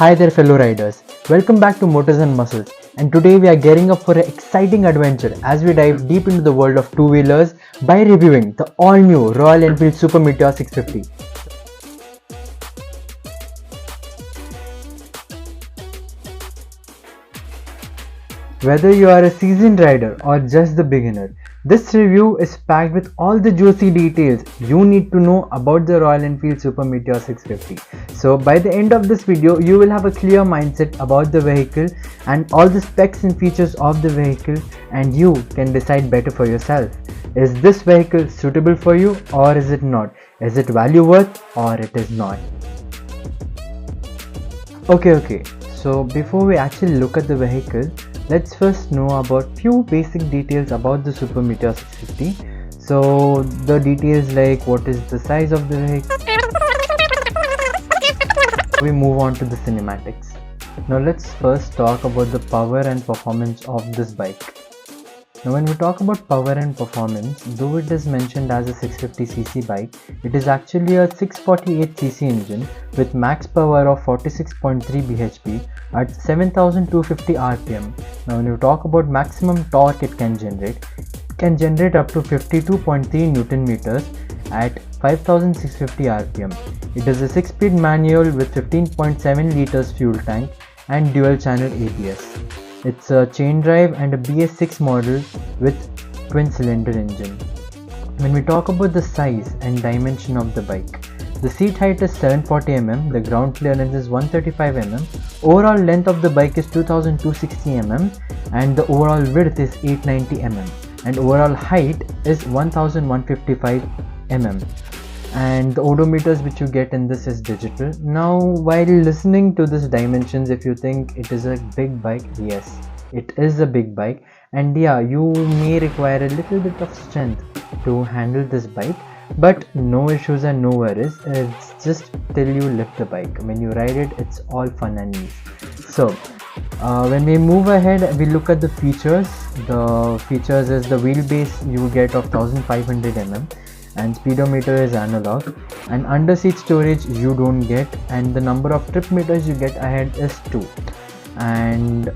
Hi there fellow riders, welcome back to Motors and Muscles, and today we are gearing up for an exciting adventure as we dive deep into the world of two-wheelers by reviewing the all-new Royal Enfield Super Meteor 650. Whether you are a seasoned rider or just the beginner, this review is packed with all the juicy details you need to know about the Royal Enfield Super Meteor 650. So by the end of this video, you will have a clear mindset about the vehicle and all the specs and features of the vehicle, and you can decide better for yourself. Is this vehicle suitable for you or is it not? Is it value worth or it is not? Okay. So before we actually look at the vehicle, let's first know about few basic details about the Super Meteor 650. So the details like what is the size of the vehicle. We move on to the cinematics. Now let's first talk about the power and performance of this bike. Now when we talk about power and performance, though it is mentioned as a 650cc bike, it is actually a 648cc engine with max power of 46.3 bhp at 7250 rpm. Now when you talk about maximum torque it can generate up to 52.3 Newton meters at 5650 rpm. It is a 6-speed manual with 15.7 liters fuel tank and dual channel ABS. It's a chain drive and a BS6 model with twin cylinder engine. When we talk about the size and dimension of the bike, the seat height is 740 mm, the ground clearance is 135 mm, overall length of the bike is 2260 mm, and the overall width is 890 mm, and overall height is 1155 mm. And the odometers which you get in this is digital. Now while listening to this dimensions, if you think it is a big bike, yes, it is a big bike, and yeah, you may require a little bit of strength to handle this bike, but no issues and no worries. It's just till you lift the bike. When you ride it, it's all fun and easy. So when we move ahead, we look at the features. The features is the wheelbase you get of 1500 mm, and speedometer is analog, and under seat storage you don't get, and the number of trip meters you get ahead is 2, and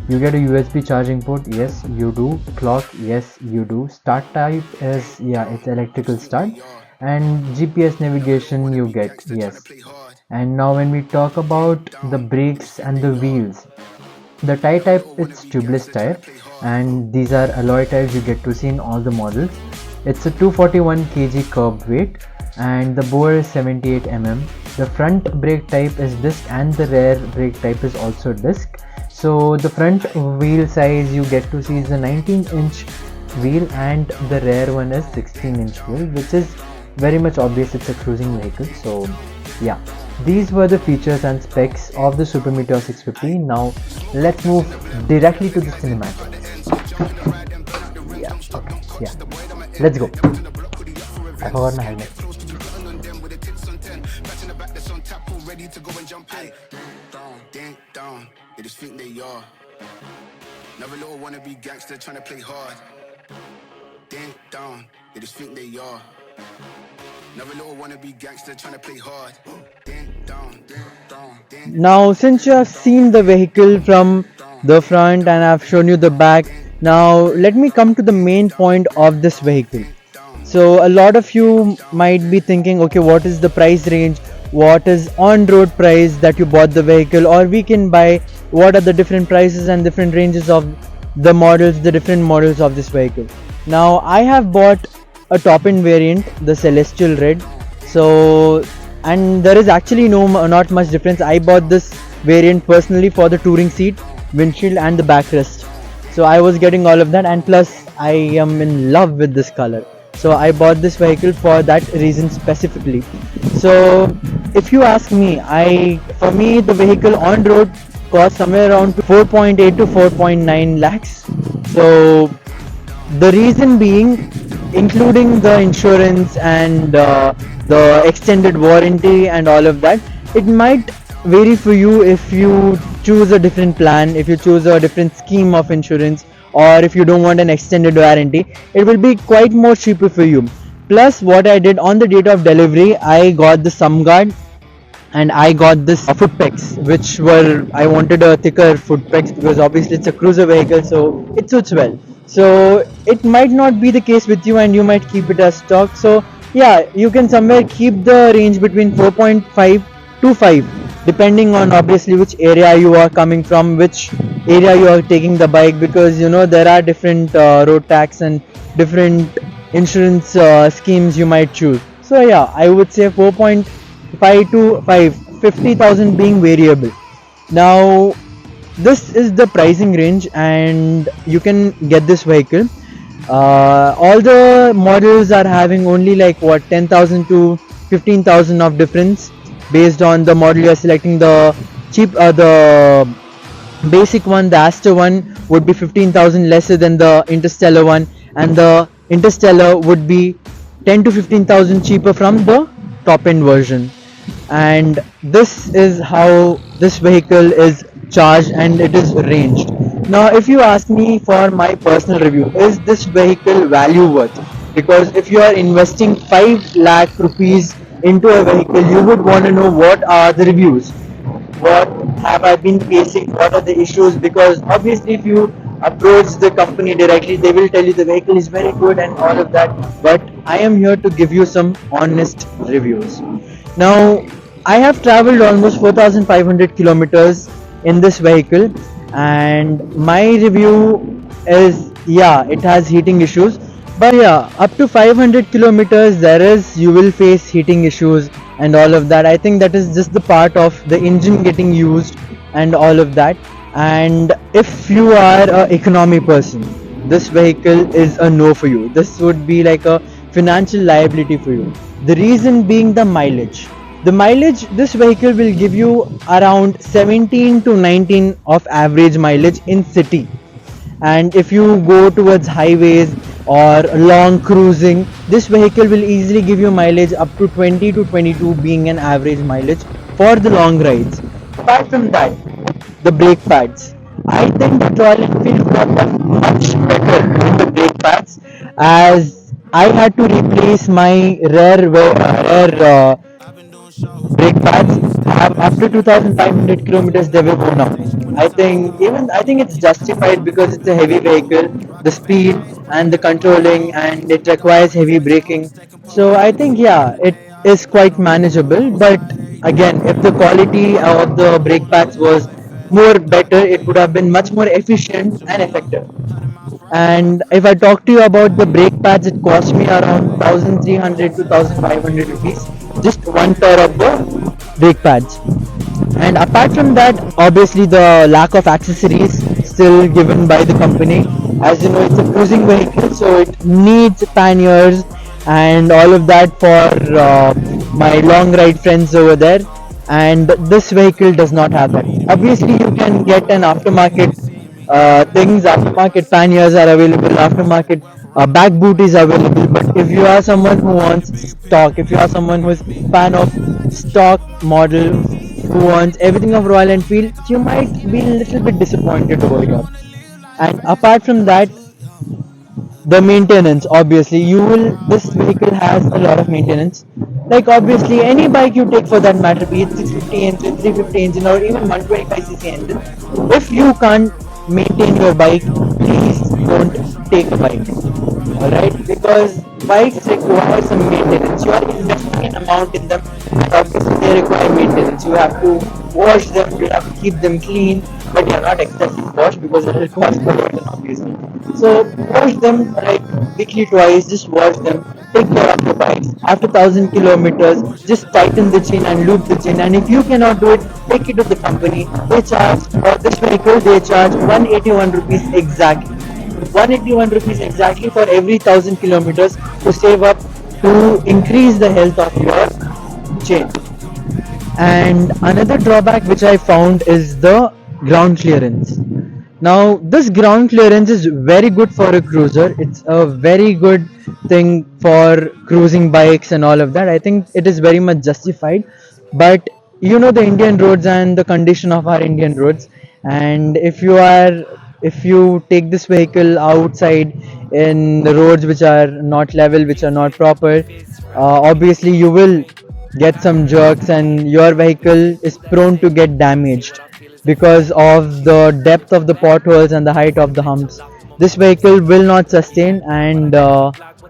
you get a USB charging port, yes you do, clock, yes you do, start type is, yeah, it's electrical start, and GPS navigation you get, yes. And now when we talk about the brakes and the wheels, the tire type is tubeless tire, and these are alloy tires you get to see in all the models. It's a 241 kg curb weight, and the bore is 78 mm. The front brake type is disc and the rear brake type is also disc. So the front wheel size you get to see is a 19-inch wheel, and the rear one is 16-inch wheel, which is very much obvious, it's a cruising vehicle. So yeah, these were the features and specs of the Super Meteor 650. Now let's move directly to the cinematics. Let's go. I forgot my helmet. Never little wanna be gangster trying to play hard. Ding down, they just think they are. Never little wanna be gangster trying to play hard. Ding down. Now since you have seen the vehicle from the front and I've shown you the back, now let me come to the main point of this vehicle. So a lot of you might be thinking, okay, what is the price range, what is on-road price that you bought the vehicle, or we can buy, what are the different prices and different ranges of the models, the different models of this vehicle. Now I have bought a top-end variant, the Celestial Red. So, and there is actually not much difference. I bought this variant personally for the touring seat, windshield and the backrest. So I was getting all of that, and plus I am in love with this color. So I bought this vehicle for that reason specifically. So if you ask me, for me the vehicle on road cost somewhere around 4.8 to 4.9 lakhs. So the reason being, including the insurance and the extended warranty and all of that, it might vary for you if you choose a different plan, if you choose a different scheme of insurance, or if you don't want an extended warranty. It will be quite more cheaper for you. Plus what I did on the date of delivery, I got the SumGuard and I got this foot pegs, which were I wanted a thicker foot pegs because obviously it's a cruiser vehicle, so it suits well. So it might not be the case with you, and you might keep it as stock. So yeah, you can somewhere keep the range between 4.5 to 5, depending on obviously which area you are coming from, which area you are taking the bike, because there are different road tax and different insurance schemes you might choose. So yeah, I would say 4.5 to 5, 50,000 being variable. Now this is the pricing range, and you can get this vehicle. All the models are having only like what 10,000 to 15,000 of difference based on the model you are selecting. The basic one, the Aster one, would be 15,000 lesser than the Interstellar one, and the Interstellar would be 10 to 15,000 cheaper from the top end version. And this is how this vehicle is charged and it is ranged. Now if you ask me for my personal review, is this vehicle value worth? Because if you are investing 5 lakh rupees into a vehicle, you would want to know what are the reviews, what have I been facing, what are the issues, because obviously if you approach the company directly, they will tell you the vehicle is very good and all of that, but I am here to give you some honest reviews. Now I have traveled almost 4,500 kilometers in this vehicle, and my review is, yeah, it has heating issues, but yeah, up to 500 kilometers you will face heating issues and all of that. I think that is just the part of the engine getting used and all of that. And if you are a economy person, this vehicle is a no for you. This would be like a financial liability for you. The reason being the mileage. The mileage this vehicle will give you around 17 to 19 of average mileage in city, and if you go towards highways or long cruising, this vehicle will easily give you mileage up to 20 to 22 being an average mileage for the long rides. Apart from that, the brake pads, I think the Royal Enfield got them much better in the brake pads, as I had to replace my rare brake pads have, after 2,500 kilometers, they were worn out. I think it's justified because it's a heavy vehicle, the speed and the controlling, and it requires heavy braking. So I think yeah, it is quite manageable. But again, if the quality of the brake pads was more better, it would have been much more efficient and effective. And if I talk to you about the brake pads, it cost me around 1,300 to 1,500 rupees, just one pair of the brake pads. And apart from that, obviously the lack of accessories still given by the company. As you know, it's a cruising vehicle, so it needs panniers and all of that for my long ride friends over there. And this vehicle does not have that. Obviously, you can get an aftermarket things. Aftermarket panniers are available. Aftermarket back boot is available. But if you are someone who wants stock, if you are someone who is fan of stock model, who wants everything of Royal Enfield, you might be a little bit disappointed over here. And apart from that, the maintenance, obviously you will this vehicle has a lot of maintenance, like obviously any bike you take for that matter, be it 650 engine, 350 engine, or even 125cc engine, if you can't maintain your bike, please don't take a bike. Alright, because bikes require some maintenance. You are investing an amount in them, and obviously they require maintenance. You have to wash them, you have to keep them clean, but you're not excessive wash because it will cost a lot, obviously. So wash them like weekly twice, just wash them, take care of the bikes. After 1,000 kilometers, just tighten the chain and loop the chain. And if you cannot do it, take it to the company. They charge for this vehicle, they charge 181 rupees exactly. 181 rupees exactly for every 1,000 kilometers to save up, to increase the health of your chain. And another drawback which I found is the ground clearance. Now this ground clearance is very good for a cruiser. It's a very good thing for cruising bikes and all of that. I think it is very much justified. But you know the Indian roads and the condition of our Indian roads, and if you take this vehicle outside in the roads which are not level, which are not proper, obviously you will get some jerks, and your vehicle is prone to get damaged because of the depth of the potholes and the height of the humps. This vehicle will not sustain, and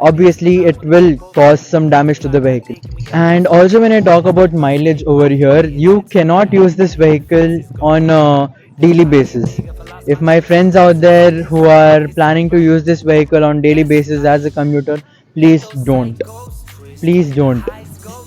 obviously it will cause some damage to the vehicle. And also, when I talk about mileage over here, you cannot use this vehicle on a daily basis. If my friends out there who are planning to use this vehicle on daily basis as a commuter, please don't. Please don't.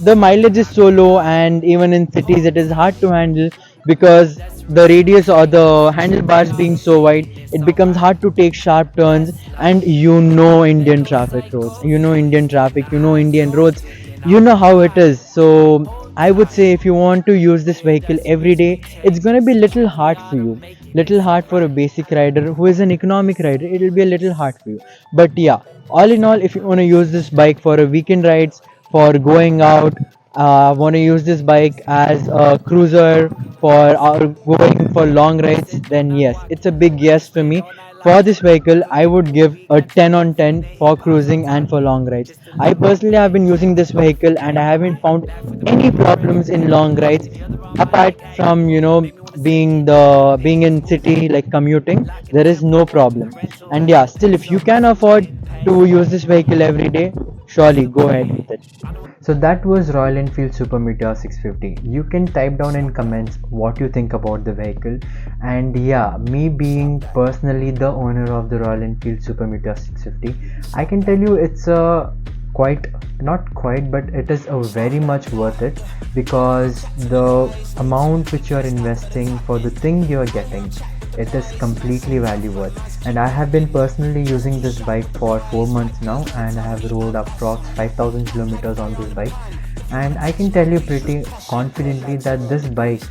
The mileage is so low, and even in cities it is hard to handle because the radius or the handlebars being so wide, it becomes hard to take sharp turns. And you know Indian traffic roads, you know Indian traffic, you know Indian roads, you know how it is. So I would say if you want to use this vehicle every day, it's going to be little hard for you, little hard for a basic rider. Who is an economic rider, it will be a little hard for you. But yeah, all in all, if you want to use this bike for a weekend rides, for going out, want to use this bike as a cruiser for going for long rides, then yes, it's a big yes for me. For this vehicle, I would give a 10 on 10 for cruising and for long rides. I personally have been using this vehicle and I haven't found any problems in long rides, apart from being in city like commuting. There is no problem. And yeah, still, if you can afford to use this vehicle every day, surely go ahead with it. So that was Royal Enfield Super Meteor 650. You can type down in comments what you think about the vehicle. And yeah, me being personally the owner of the Royal Enfield Super Meteor 650, I can tell you it's a quite, not quite, but it is a very much worth it, because the amount which you are investing for the thing you are getting, it is completely value worth. And I have been personally using this bike for 4 months now, and I have rode approx 5,000 kilometers on this bike. And I can tell you pretty confidently that this bike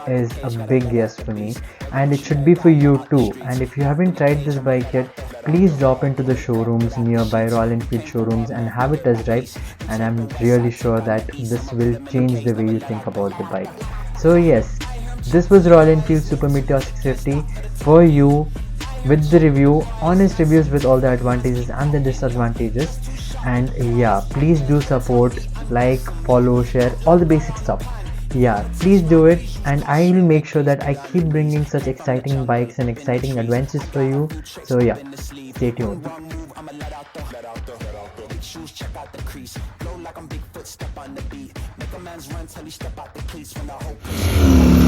is a big yes for me, and it should be for you too. And if you haven't tried this bike yet, please drop into the showrooms nearby, Royal Enfield showrooms, and have a test drive. And I'm really sure that this will change the way you think about the bike. So yes, this was Royal Enfield Super Meteor 650 for you, with the review, honest reviews with all the advantages and the disadvantages. And yeah, please do support, like, follow, share, all the basic stuff. Yeah, please do it, and I will make sure that I keep bringing such exciting bikes and exciting adventures for you. So yeah, stay tuned. Shoes, check out the crease. Flow like I'm Bigfoot, step on the beat. Make a man's run till he step out the cleats when I hope.